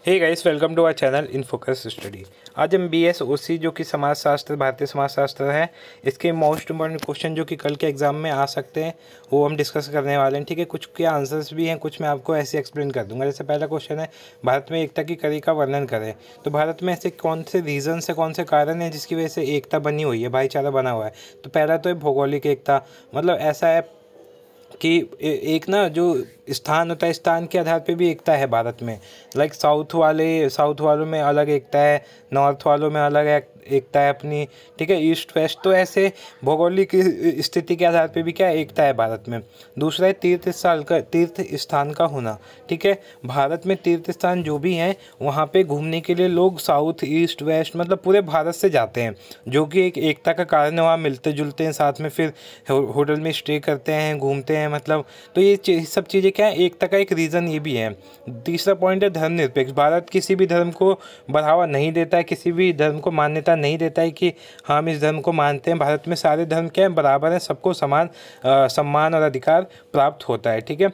Hey guys, welcome to our channel in focus study. आज हम BS ओसी जो कि समाजशास्त्र, भारतीय समाजशास्त्र है, इसके मोस्ट इम्पॉर्टेंट क्वेश्चन जो कि कल के एग्जाम में आ सकते हैं वो हम डिस्कस करने वाले हैं। ठीक है, कुछ के आंसर्स भी हैं, कुछ मैं आपको ऐसे एक्सप्लेन कर दूंगा। जैसे पहला क्वेश्चन है, भारत में एकता की कड़ी का वर्णन करें। तो भारत में ऐसे कौन से रीजन से, कौन से कारण है जिसकी वजह से एकता बनी हुई है, भाईचारा बना हुआ है। तो पहला तो है भौगोलिक एकता। मतलब ऐसा है कि एक ना जो स्थान होता है, स्थान के आधार पे भी एकता है भारत में। लाइक साउथ वालों में अलग एकता है, नॉर्थ वालों में अलग एकता है अपनी। ठीक है, ईस्ट वेस्ट, तो ऐसे भौगोलिक स्थिति के आधार पे भी क्या एकता है भारत में। दूसरा है तीर्थ स्थान का होना। ठीक है, भारत में तीर्थ स्थान जो भी हैं वहाँ पे घूमने के लिए लोग साउथ ईस्ट वेस्ट मतलब पूरे भारत से जाते हैं, जो कि एक एकता का कारण है। वहाँ मिलते जुलते हैं, साथ में फिर होटल में स्टे करते हैं, घूमते हैं, मतलब तो ये सब चीज़ें क्या है, एकता का एक रीज़न ये भी है। तीसरा पॉइंट है धर्मनिरपेक्ष। भारत किसी भी धर्म को बढ़ावा नहीं देता है, किसी भी धर्म को मान्यता नहीं देता है कि हम इस धर्म को मानते हैं। भारत में सारे धर्म क्या है, बराबर है, सबको समान सम्मान और अधिकार प्राप्त होता है। ठीक है,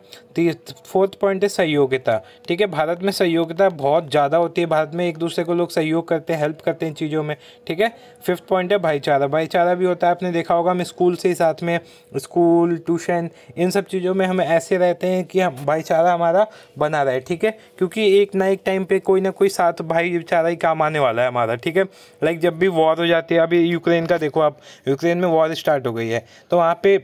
फोर्थ पॉइंट है सहयोगिता। ठीक है, भारत में सहयोगिता बहुत ज़्यादा होती है। भारत में एक दूसरे को लोग सहयोग करते हैं, हेल्प करते हैं चीज़ों में। ठीक है, फिफ्थ पॉइंट है भाईचारा। भाईचारा भी होता है, आपने देखा होगा, हम स्कूल से ही साथ में, स्कूल ट्यूशन इन सब चीज़ों में हम ऐसे रहते हैं कि हम भाईचारा हमारा बना रहे। ठीक है, क्योंकि एक ना एक टाइम पे कोई ना कोई साथ भाईचारा ही काम आने वाला है हमारा। ठीक है, लाइक जब भी वॉर हो जाती है, अभी यूक्रेन का देखो आप, यूक्रेन में वॉर स्टार्ट हो गई है, तो वहाँ पे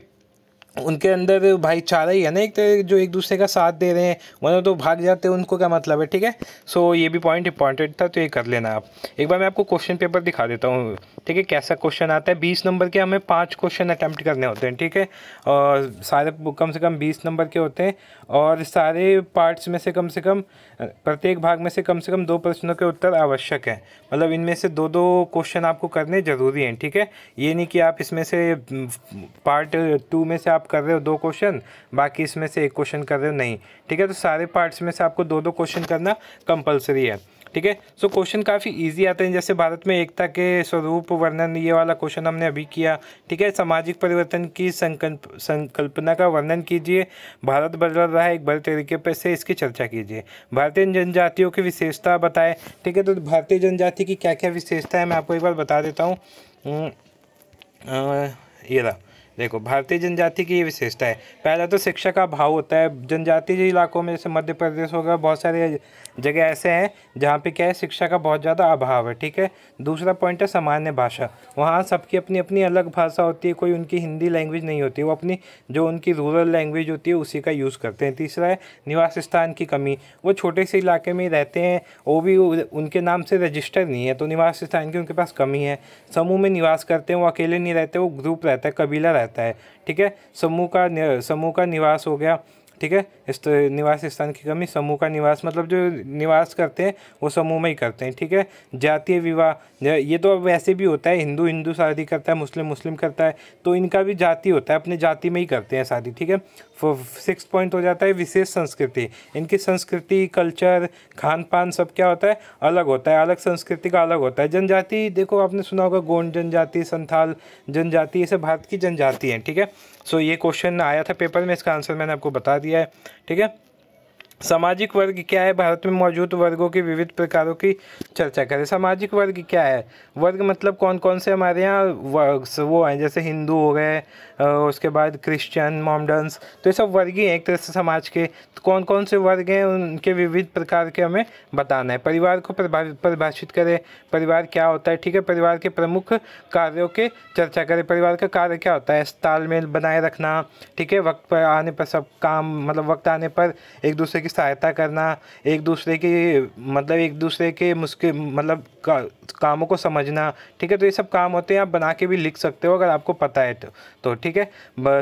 उनके अंदर भाईचारा ही है ना, एक तो जो एक दूसरे का साथ दे रहे हैं, वरना तो भाग जाते हैं, उनको क्या मतलब है। ठीक है, सो ये भी पॉइंट इंपॉर्टेंट था, तो ये कर लेना आप। एक बार मैं आपको क्वेश्चन पेपर दिखा देता हूँ। ठीक है, कैसा क्वेश्चन आता है। 20 नंबर के हमें 5 क्वेश्चन अटैम्प्ट करने होते हैं। ठीक है, और सारे कम से कम 20 नंबर के होते हैं, और सारे पार्ट्स में से कम प्रत्येक भाग में से कम 2 प्रश्नों के उत्तर आवश्यक हैं। मतलब इनमें से 2-2 क्वेश्चन आपको करने ज़रूरी हैं। ठीक है, ये नहीं कि आप इसमें से पार्ट 2 में से आप कर रहे हो 2 क्वेश्चन, बाकी इसमें से 1 क्वेश्चन कर रहे हो, नहीं। ठीक है, तो सारे पार्ट्स में से आपको 2-2 क्वेश्चन करना कंपलसरी है। ठीक है, सो क्वेश्चन काफ़ी इजी आते हैं। जैसे भारत में एकता के स्वरूप वर्णन, ये वाला क्वेश्चन हमने अभी किया। ठीक है, सामाजिक परिवर्तन की संकल्पना का वर्णन कीजिए। भारत बदल रहा है, एक बड़े तरीके पर से इसकी चर्चा कीजिए। भारतीय जनजातियों की विशेषता बताएं। ठीक है, तो भारतीय जनजाति की क्या क्या विशेषता है मैं आपको एक बार बता देता हूँ। ये रहा, देखो, भारतीय जनजाति की ये विशेषता है। पहला तो शिक्षा का अभाव होता है। जनजातीय इलाकों में जैसे मध्य प्रदेश होगा, बहुत सारे जगह ऐसे हैं जहाँ पे क्या है, शिक्षा का बहुत ज़्यादा अभाव है। ठीक है, दूसरा पॉइंट है सामान्य भाषा। वहाँ सबकी अपनी अपनी अलग भाषा होती है, कोई उनकी हिंदी लैंग्वेज नहीं होती, वो अपनी जो उनकी रूरल लैंग्वेज होती है उसी का यूज़ करते हैं। तीसरा है निवास स्थान की कमी। वो छोटे से इलाके में ही रहते हैं, वो भी उनके नाम से रजिस्टर नहीं है, तो निवास स्थान की उनके पास कमी है। समूह में निवास करते हैं, वो अकेले नहीं रहते, वो ग्रुप रहता है, कबीला रहता है। ठीक है, समूह का निवास हो गया। ठीक है, इस निवास स्थान की कमी, समूह का निवास मतलब जो निवास करते हैं वो समूह में ही करते हैं। ठीक है, जातीय विवाह, ये तो अब वैसे भी होता है, हिंदू शादी करता है, मुस्लिम करता है, तो इनका भी जाति होता है, अपने जाति में ही करते हैं शादी। ठीक है, 6 पॉइंट हो जाता है विशेष संस्कृति। इनकी संस्कृति, कल्चर, खान पान सब क्या होता है, अलग होता है, अलग संस्कृति का अलग होता है। जनजाति, देखो आपने सुना होगा, गोंड जनजाति, संथाल जनजाति, ये सब भारत की जनजाति हैं। ठीक है, सो ये क्वेश्चन आया था पेपर में, इसका आंसर मैंने आपको बता दिया है। ठीक है, सामाजिक वर्ग क्या है, भारत में मौजूद वर्गों की विविध प्रकारों की चर्चा करें। सामाजिक वर्ग क्या है, वर्ग मतलब कौन कौन से हमारे यहाँ वो हैं, जैसे हिंदू हो गए, उसके बाद क्रिश्चियन, मोमडन्स, तो ये सब वर्ग ही हैं एक तरह से समाज के। तो कौन कौन से वर्ग हैं, उनके विविध प्रकार के हमें बताना है। परिवार को परिभाषित करें, परिवार क्या होता है। ठीक है, परिवार के प्रमुख कार्यों के चर्चा करें। परिवार का कार्य क्या होता है, तालमेल बनाए रखना। ठीक है, वक्त पर आने पर सब काम, मतलब वक्त आने पर एक दूसरे की सहायता करना, एक दूसरे के मुश्किल मतलब कामों को समझना। ठीक है, तो ये सब काम होते हैं, आप बना के भी लिख सकते हो अगर आपको पता है तो। ठीक है,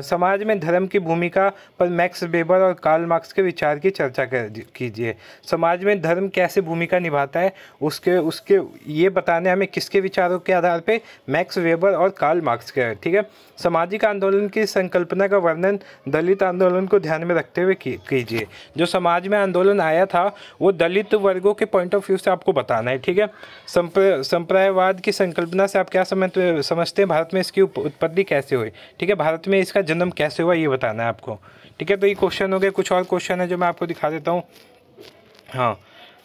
समाज में धर्म की भूमिका पर मैक्स वेबर और कार्ल मार्क्स के विचार की चर्चा कीजिए। समाज में धर्म कैसे भूमिका निभाता है उसके ये बताने हमें किसके विचारों के आधार पे, मैक्स वेबर और कार्ल मार्क्स के। ठीक है, सामाजिक आंदोलन की संकल्पना का वर्णन दलित आंदोलन को ध्यान में रखते हुए कीजिए। जो समाज में आंदोलन आया था वो दलित वर्गों के पॉइंट ऑफ व्यू से आपको बताना है। ठीक है, संप्रदायवाद की संकल्पना से आप क्या समझते हैं, भारत में इसकी उत्पत्ति कैसे हुई। ठीक है, भारत में इसका जन्म कैसे हुआ, ये बताना है आपको। ठीक है, तो ये क्वेश्चन हो गए। कुछ और क्वेश्चन है जो मैं आपको दिखा देता हूँ। हाँ,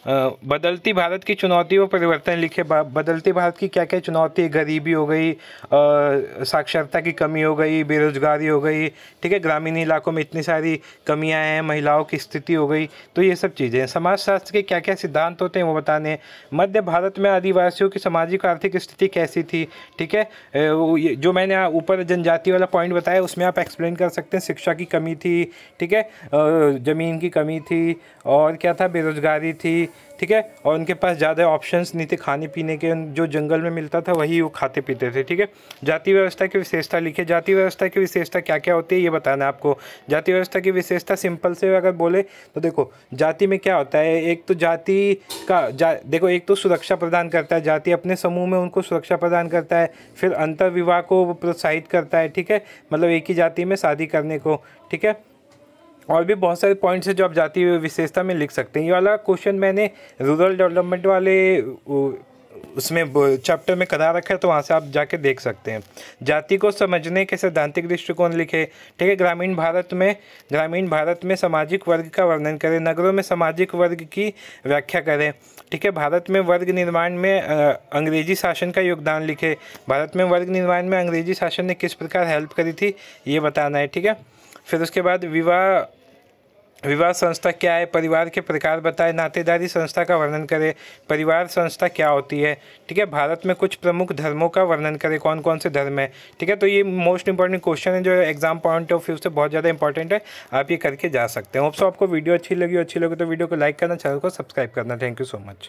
बदलती भारत की चुनौती व परिवर्तन लिखे। बदलती भारत की क्या क्या चुनौती है? गरीबी हो गई, साक्षरता की कमी हो गई, बेरोजगारी हो गई, ठीक है, ग्रामीण इलाकों में इतनी सारी कमियां हैं, महिलाओं की स्थिति हो गई, तो ये सब चीज़ें हैं। समाजशास्त्र के क्या क्या सिद्धांत होते हैं वो बताने हैं। मध्य भारत में आदिवासियों की सामाजिक आर्थिक स्थिति कैसी थी, ठीक है, जो मैंने ऊपर जनजाति वाला पॉइंट बताया उसमें आप एक्सप्लेन कर सकते हैं। शिक्षा की कमी थी, ठीक है, ज़मीन की कमी थी, और क्या था, बेरोजगारी थी, ठीक है, और उनके पास ज़्यादा ऑप्शंस नहीं थे खाने पीने के, जो जंगल में मिलता था वही वो खाते पीते थे, ठीक है। जाति व्यवस्था की विशेषता लिखे। जाति व्यवस्था की विशेषता क्या क्या होती है ये बताना है आपको। जाति व्यवस्था की विशेषता सिंपल से अगर बोले तो देखो, जाति में क्या होता है, एक तो जाति का देखो, एक तो सुरक्षा प्रदान करता है, जाति अपने समूह में उनको सुरक्षा प्रदान करता है, फिर अंतर विवाह को प्रोत्साहित करता है, ठीक है, मतलब एक ही जाति में शादी करने को, ठीक है। और भी बहुत सारे पॉइंट्स हैं जो आप जातीय विशेषता में लिख सकते हैं। ये वाला क्वेश्चन मैंने रूरल डेवलपमेंट वाले उसमें चैप्टर में करा रखा है, तो वहाँ से आप जाके देख सकते हैं। जाति को समझने के सैद्धांतिक दृष्टिकोण लिखे, ठीक है। ग्रामीण भारत में सामाजिक वर्ग का वर्णन करें। नगरों में सामाजिक वर्ग की व्याख्या करें, ठीक है। भारत में वर्ग निर्माण में अंग्रेजी शासन का योगदान लिखे। भारत में वर्ग निर्माण में अंग्रेजी शासन ने किस प्रकार हेल्प करी थी ये बताना है, ठीक है। फिर उसके बाद विवाह संस्था क्या है, परिवार के प्रकार बताएं, नातेदारी संस्था का वर्णन करें, परिवार संस्था क्या होती है, ठीक है। भारत में कुछ प्रमुख धर्मों का वर्णन करें, कौन कौन से धर्म है, ठीक है। तो ये मोस्ट इंपॉर्टेंट क्वेश्चन है जो एग्जाम पॉइंट ऑफ व्यू से बहुत ज़्यादा इंपॉर्टेंट है, आप ये करके जा सकते हैं। होप सो आपको वीडियो अच्छी लगी तो वीडियो को लाइक करना, चैनल को सब्सक्राइब करना। Thank you so much.